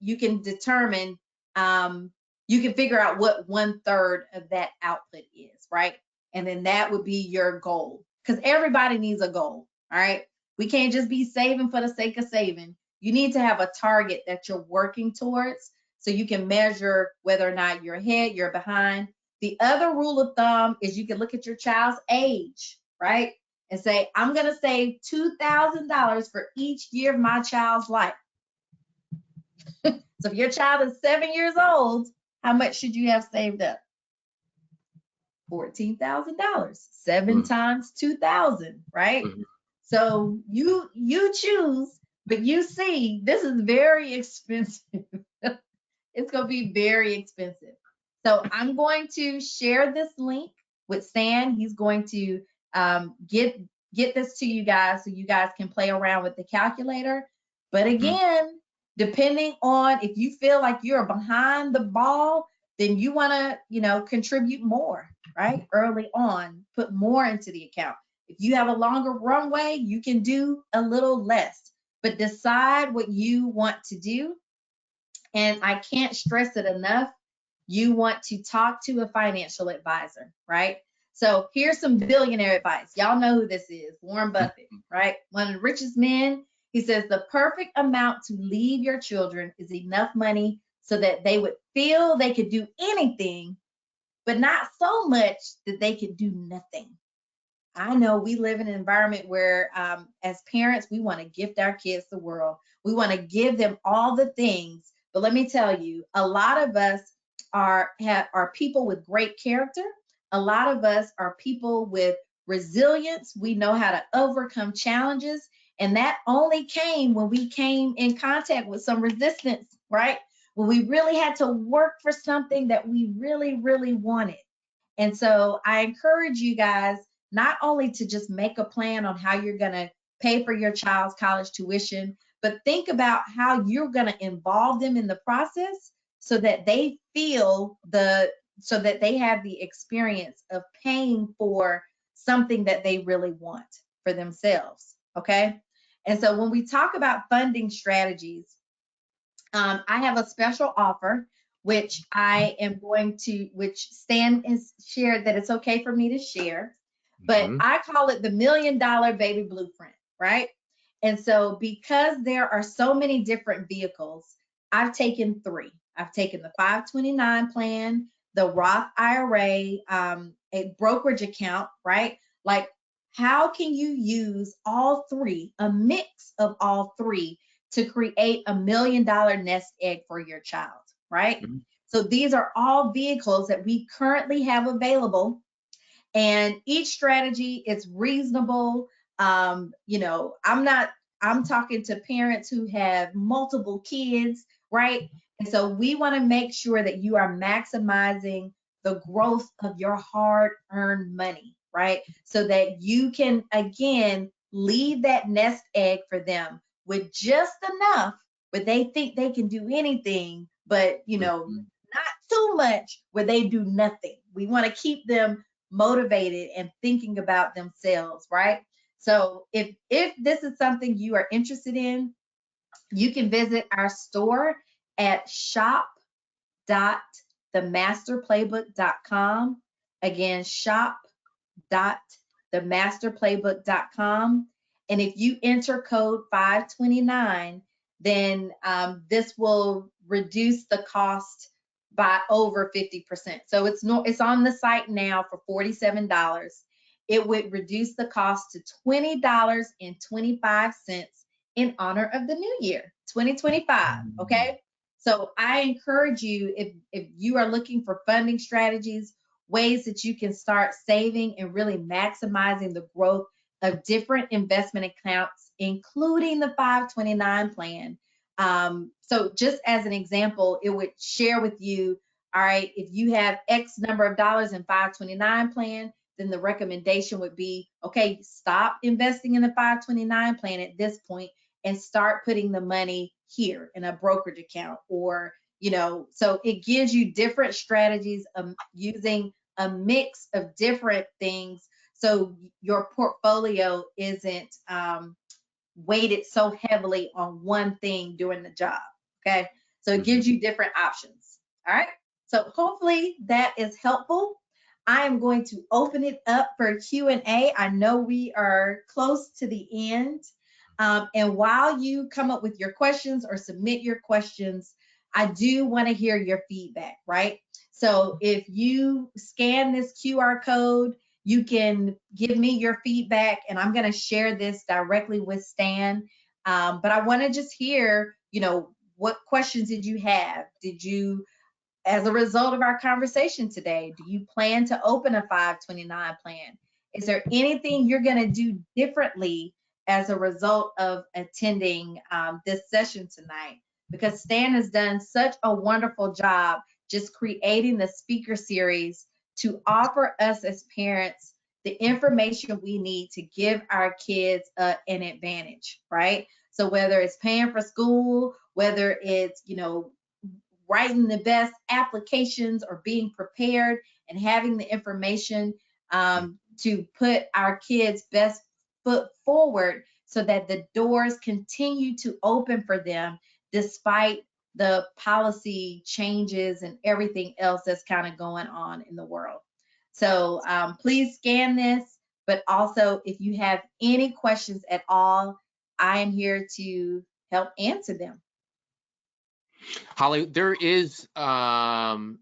you can determine, you can figure out what 1/3 of that output is, right? And then that would be your goal, because everybody needs a goal, all right? We can't just be saving for the sake of saving. You need to have a target that you're working towards so you can measure whether or not you're ahead, you're behind. The other rule of thumb is you can look at your child's age, right? And say, I'm going to save $2,000 for each year of my child's life. So if your child is 7 years old, how much should you have saved up? $14,000. 7 times 2,000, right? So you choose, but you see, this is very expensive. It's going to be very expensive. So I'm going to share this link with Stan. He's going to get this to you guys so you guys can play around with the calculator. But again, depending on if you feel like you're behind the ball, then you want to, contribute more, right? Early on, put more into the account. If you have a longer runway, you can do a little less, but decide what you want to do. And I can't stress it enough. You want to talk to a financial advisor, right? So here's some billionaire advice. Y'all know who this is, Warren Buffett, right? One of the richest men. He says the perfect amount to leave your children is enough money so that they would feel they could do anything, but not so much that they could do nothing. I know we live in an environment where as parents, we want to gift our kids the world. We want to give them all the things. But let me tell you, a lot of us are people with great character. A lot of us are people with resilience. We know how to overcome challenges. And that only came when we came in contact with some resistance, right? When we really had to work for something that we really, really wanted. And so I encourage you guys not only to just make a plan on how you're going to pay for your child's college tuition, but think about how you're going to involve them in the process so that they feel the so that they have the experience of paying for something that they really want for themselves. Okay. And so when we talk about funding strategies, I have a special offer, which I am going to, which Stan has shared that it's okay for me to share, but Mhm. I call it the $1 million baby blueprint, right? And so because there are so many different vehicles, I've taken three. I've taken the 529 plan, the Roth IRA, a brokerage account, right? Like, how can you use all three, a mix of all three, to create $1 million nest egg for your child, right? Mhm. So these are all vehicles that we currently have available, and each strategy is reasonable. I'm talking to parents who have multiple kids, right? And so we want to make sure that you are maximizing the growth of your hard-earned money, right? So that you can, again, leave that nest egg for them with just enough where they think they can do anything, but Mhm. not too much where they do nothing. We want to keep them motivated and thinking about themselves, right? So if this is something you are interested in, you can visit our store at shop.themasterplaybook.com. Again, shop.themasterplaybook.com. And if you enter code 529, then this will reduce the cost by over 50%. So it's on the site now for $47. It would reduce the cost to $20.25 in honor of the new year, 2025. Okay. So I encourage you, if you are looking for funding strategies, ways that you can start saving and really maximizing the growth of different investment accounts, including the 529 plan. So just as an example, it would share with you, all right, if you have X number of dollars in 529 plan, then the recommendation would be, okay, stop investing in the 529 plan at this point and start putting the money here in a brokerage account, or so it gives you different strategies of using a mix of different things, so your portfolio isn't weighted so heavily on one thing during the job. Okay, so it gives you different options. All right, so hopefully that is helpful. I am going to open it up for Q&A. I know we are close to the end. And while you come up with your questions or submit your questions, I do want to hear your feedback, right? So if you scan this QR code, you can give me your feedback, and I'm going to share this directly with Stan. But I want to just hear, what questions did you have? Did you, as a result of our conversation today, do you plan to open a 529 plan? Is there anything you're going to do differently as a result of attending this session tonight? Because Stan has done such a wonderful job just creating the speaker series to offer us as parents the information we need to give our kids an advantage, right? So whether it's paying for school, whether it's, writing the best applications or being prepared and having the information to put our kids' best foot forward so that the doors continue to open for them despite the policy changes and everything else that's kind of going on in the world. So please scan this, but also if you have any questions at all, I am here to help answer them. Holly, there is one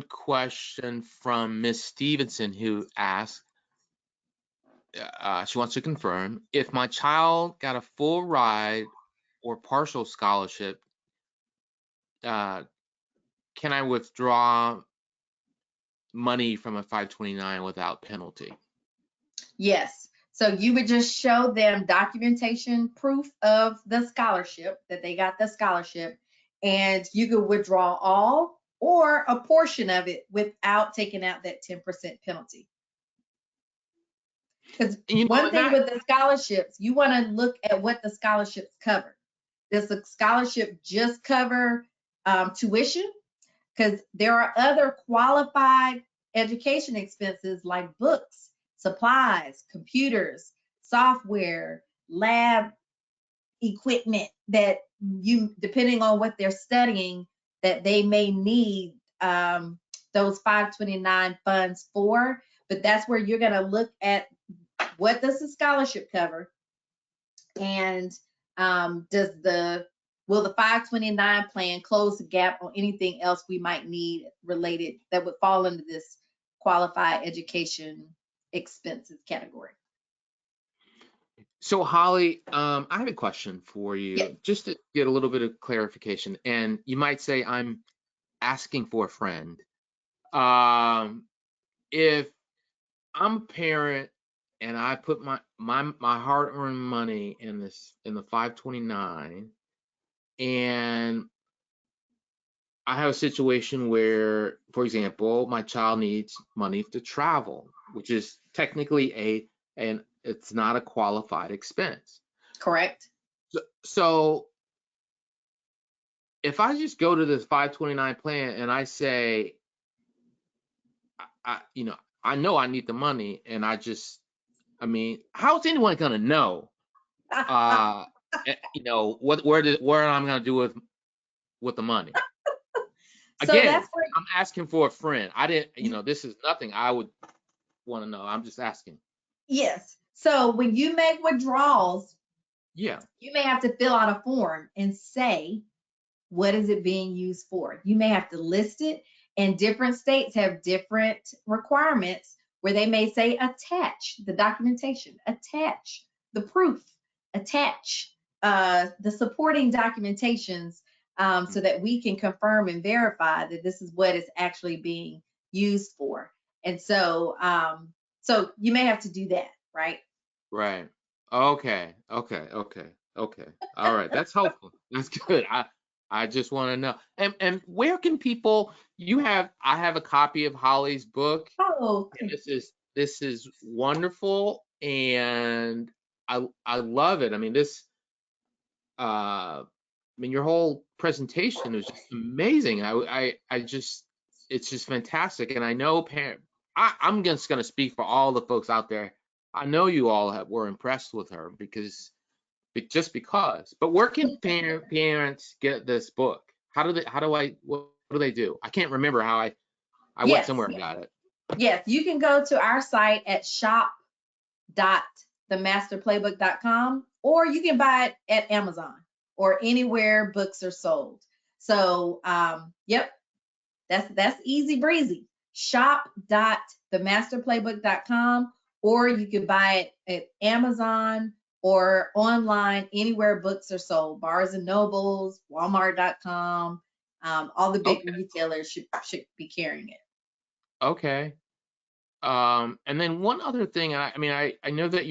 question from Miss Stevenson who asks, she wants to confirm, if my child got a full ride or partial scholarship, can I withdraw money from a 529 without penalty? Yes. So you would just show them documentation proof of the scholarship, that they got the scholarship, and you could withdraw all or a portion of it without taking out that 10% penalty. Because one thing with the scholarships, you want to look at what the scholarships cover. Does the scholarship just cover tuition? because there are other qualified education expenses like books, supplies, computers, software, lab equipment that you, depending on what they're studying, that they may need those 529 funds for. But that's where you're going to look at what does the scholarship cover, and will the 529 plan close the gap on anything else we might need related that would fall into this qualified education expenses category. So Holly, I have a question for Yeah, you, just to get a little bit of clarification. And you might say I'm asking for a friend. If I'm a parent and I put my hard-earned money in the 529, and I have a situation where, for example, my child needs money to travel, which is technically and it's not a qualified expense. correct. So if I just go to this 529 plan and I say, I know I need the money, and I mean, how's anyone gonna know, where I'm gonna do with the money? So Again, that's where, I'm asking for a friend. I didn't, this is nothing I would want to know. I'm just asking. yes. So when you make withdrawals, Yeah. you may have to fill out a form and say, what is it being used for? You may have to list it, and different states have different requirements where they may say attach the documentation, attach the proof, attach the supporting documentations, so that we can confirm and verify that this is what it's actually being used for. And so, so you may have to do that, right? Right. Okay. Okay. Okay. Okay. All right. That's helpful. That's good. I just want to know. And where can people, I have a copy of Holly's book, Oh, and this is wonderful, and I love it. I mean, your whole presentation is just amazing. It's just fantastic. And I know I'm just going to speak for all the folks out there. I know you all were impressed with her just because. But where can parents get this book? What do they do? I can't remember how I went yes. somewhere and got it. Yes, you can go to our site at shop.themasterplaybook.com, or you can buy it at Amazon or anywhere books are sold. So, yep, that's easy breezy. Shop.themasterplaybook.com, or you can buy it at Amazon or online anywhere books are sold. Barnes and Nobles, Walmart.com, all the big Okay. retailers should be carrying it. Okay. And then one other thing, I know that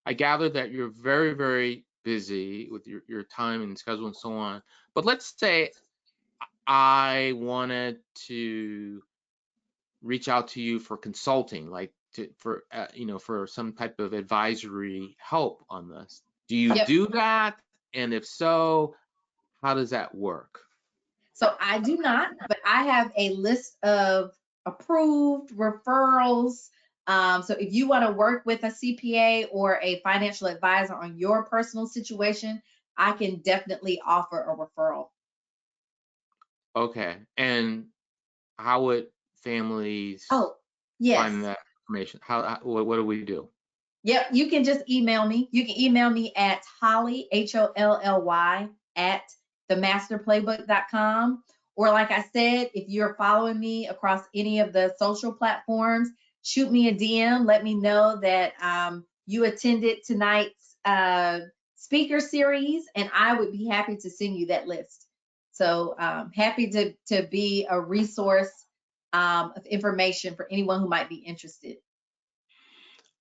I gather that you're very, very busy with your time and schedule and so on. But let's say I wanted to reach out to you for consulting, like for some type of advisory help on this. Do you Yep. do that? And if so, how does that work? So I do not, but I have a list of approved referrals. So if you want to work with a CPA or a financial advisor on your personal situation, I can definitely offer a referral. Okay. And how would families Oh, yes. find that information? What do we do? Yep, you can just email me. You can email me at Holly, HOLLY, at themasterplaybook.com. Or like I said, if you're following me across any of the social platforms, shoot me a DM. Let me know that you attended tonight's speaker series, and I would be happy to send you that list. So happy to be a resource of information for anyone who might be interested.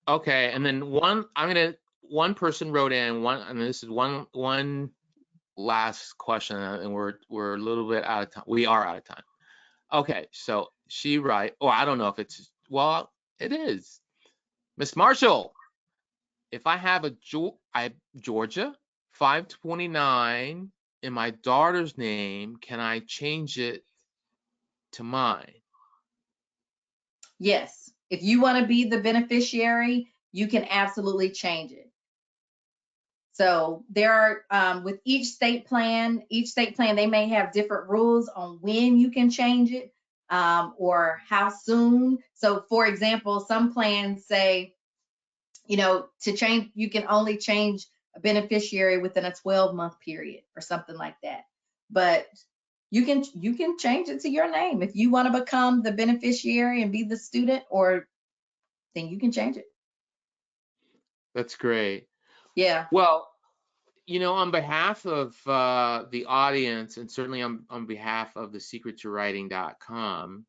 Okay, and then one person wrote in and this is one last question, and we're a little bit out of time. We are out of time. Okay, so I don't know if it is. Miss Marshall, if I have Georgia 529 in my daughter's name, can I change it to mine. Yes. If you want to be the beneficiary, you can absolutely change it. So there are, with each state plan, they may have different rules on when you can change it, or how soon. So for example, some plans say, to change, you can only change a beneficiary within a 12-month period or something like that. But you can change it to your name. If you want to become the beneficiary and be the student, or then you can change it. That's great. Yeah. Well, on behalf of the audience, and certainly on behalf of the secrettowriting.com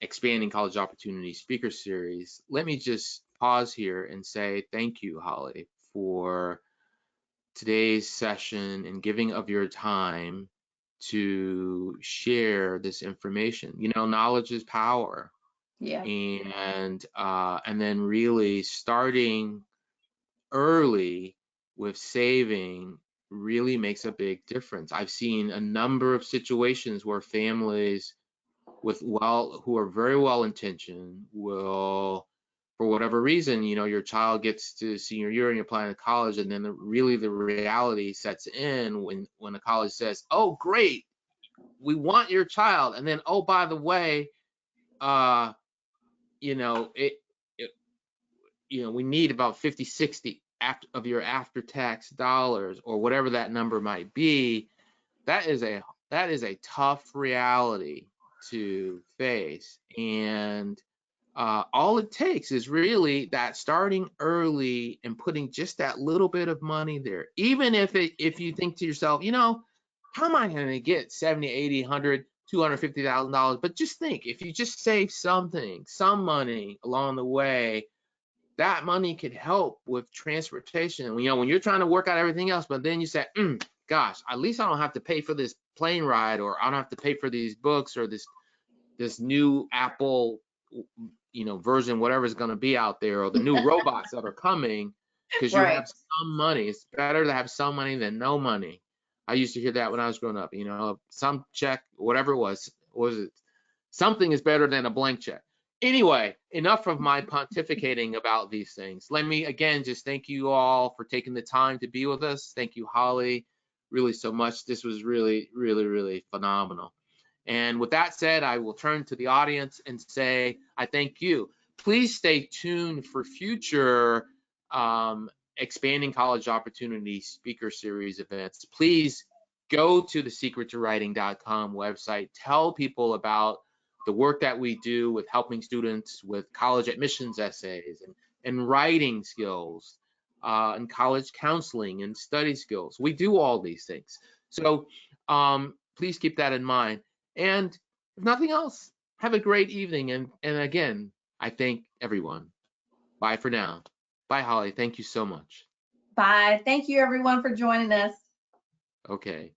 expanding college opportunity speaker series, let me just pause here and say thank you, Holly, for today's session and giving of your time to share this information. Knowledge is power. Yeah. And then really starting early with saving really makes a big difference. I've seen a number of situations where families who are very well intentioned will, for whatever reason, your child gets to senior year and you're applying to college, and then the reality sets in when the college says, "Oh, great, we want your child," and then, "Oh, by the way, we need about 50, 60 of your after-tax dollars," or whatever that number might be. That is a tough reality to face, and all it takes is really that starting early and putting just that little bit of money there. Even if you think to yourself, how am I going to get 70, 80, 100, $250,000? But just think, if you just save some money along the way, that money could help with transportation. When you're trying to work out everything else, but then you say, gosh, at least I don't have to pay for this plane ride, or I don't have to pay for these books, or this new Apple, version, whatever is going to be out there, or the new robots that are coming, because you Right. have some money. It's better to have some money than no money. I used to hear that when I was growing up. Some check, whatever it was it something is better than a blank check. Anyway, enough of my pontificating about these things. Let me again just thank you all for taking the time to be with us. Thank you, Holly, really so much. This was really, really, really phenomenal. And with that said, I will turn to the audience and say, I thank you. Please stay tuned for future expanding college opportunity speaker series events. Please go to the secrettowriting.com website. Tell people about the work that we do with helping students with college admissions essays and writing skills, and college counseling and study skills. We do all these things. So please keep that in mind. And if nothing else, have a great evening. And again, I thank everyone. Bye for now. Bye, Holly. Thank you so much. Bye. Thank you, everyone, for joining us. Okay.